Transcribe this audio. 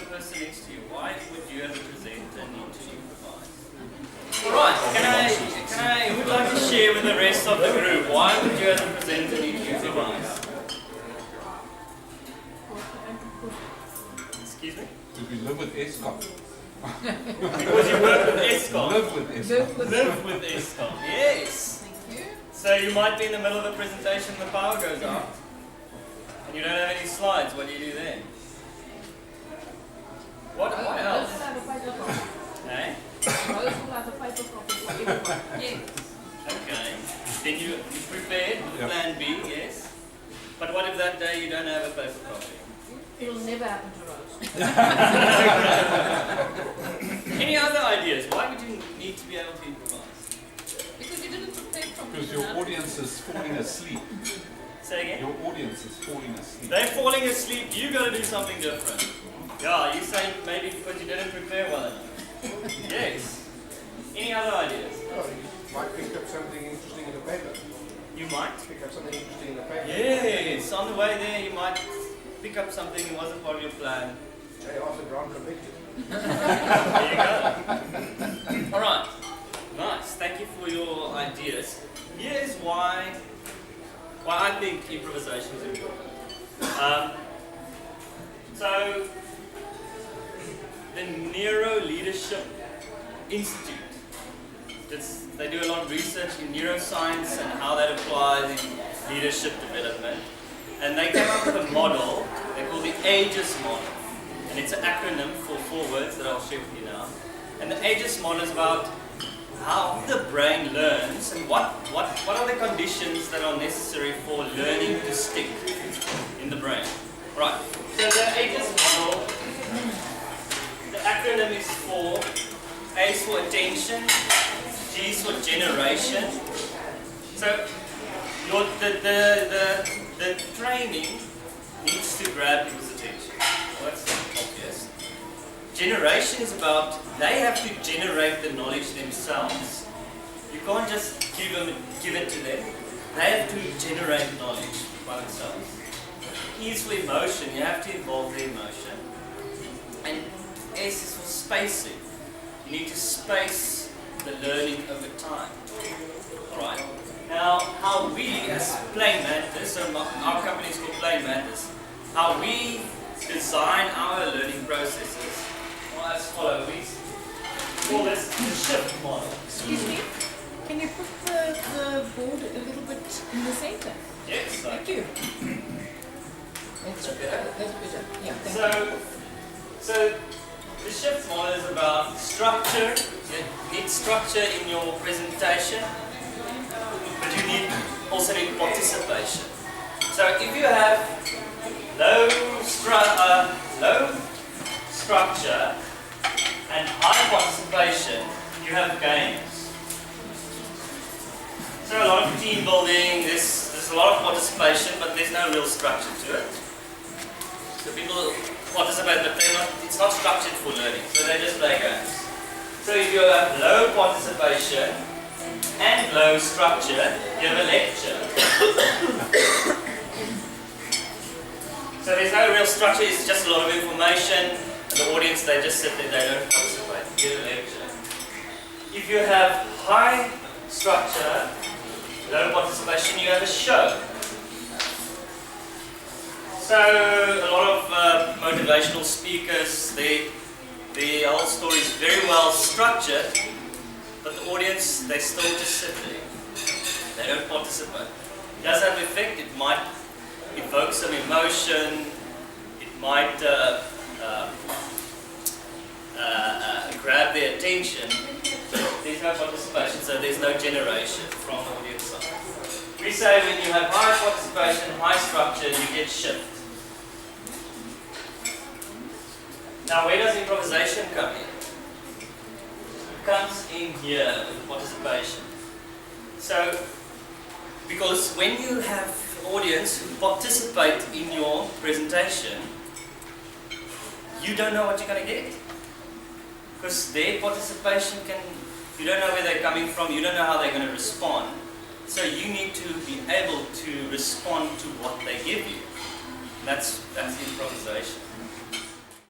person next to you, why would you as a presenter need to improvise? Alright, who would like to share with the rest of the group, why would you as a presenter need to improvise? Excuse me? Because we live with ESCOM. Because you work with ESCOM. Live with ESCOM. Live with ESCOM, yes. Thank you. So you might be in the middle of a presentation and the power goes out. And you don't have any slides, what do you do then? What else? Eh? Yes. Okay. Then you prepared with plan B, yes? But what if that day you don't have a paper copy? It'll never happen to Rose. Any other ideas? Why would you need to be able to improvise? Because you didn't prepare properly. Because your audience is falling asleep. Say again? Your audience is falling asleep. They're falling asleep, you got to do something different. Yeah, you say maybe because you didn't prepare well enough. Yes. Any other ideas? Well, you might pick up something interesting in the paper. You might? Pick up something interesting in the paper. Yes, on the way there you might pick up something that wasn't part of your plan. They also ground convicted. There you go. Alright, nice. Thank you for your ideas. Here's why I think improvisation is important. So, the Neuro Leadership Institute, they do a lot of research in neuroscience and how that applies in leadership development. And they came up with a model they call the AGES model. And it's an acronym for 4 words that I'll share with you now. And the AGES model is about how the brain learns and what are the conditions that are necessary for learning to stick in the brain. Right, so the AGES model, the acronym is for A is for attention, G is for generation. So the training needs to grab people's attention. Well, that's obvious. Generation is about they have to generate the knowledge themselves. You can't just give it to them. They have to generate knowledge by themselves. E is for emotion. You have to involve the emotion. And S is for spacing. You need to space the learning over time. Alright. Now, how we as Plain Mantis, so our company is called Plain Mantis, how we design our learning processes are as follows. We call this the shift model. Excuse me, can you put the board a little bit in the center? Yes. Thank you. That's better. Yeah, thank you. So the shift model is about structure. You need structure in your presentation, but you also need participation. So if you have low structure and high participation, you have gains. So a lot of team building, there's a lot of participation, but there's no real structure to it. So people participate, but it's not structured for learning, so they just play games. So if you have low participation and low structure, you have a lecture. So there's no real structure, it's just a lot of information, and the audience, they just sit there, they don't participate, you get a lecture. If you have high structure, low participation, you have a show. So a lot of motivational speakers, the whole story is very well structured, but the audience, they still just sit there. They don't participate. It does have an effect. It might evoke some emotion. It might grab their attention. There's no participation, so there's no generation from the audience side. We say when you have high participation, high structure, you get shift. Now, where does improvisation come in? It comes in here with participation. So, because when you have an audience who participate in your presentation, you don't know what you're going to get. Because their participation you don't know where they're coming from, you don't know how they're going to respond. So you need to be able to respond to what they give you. That's improvisation.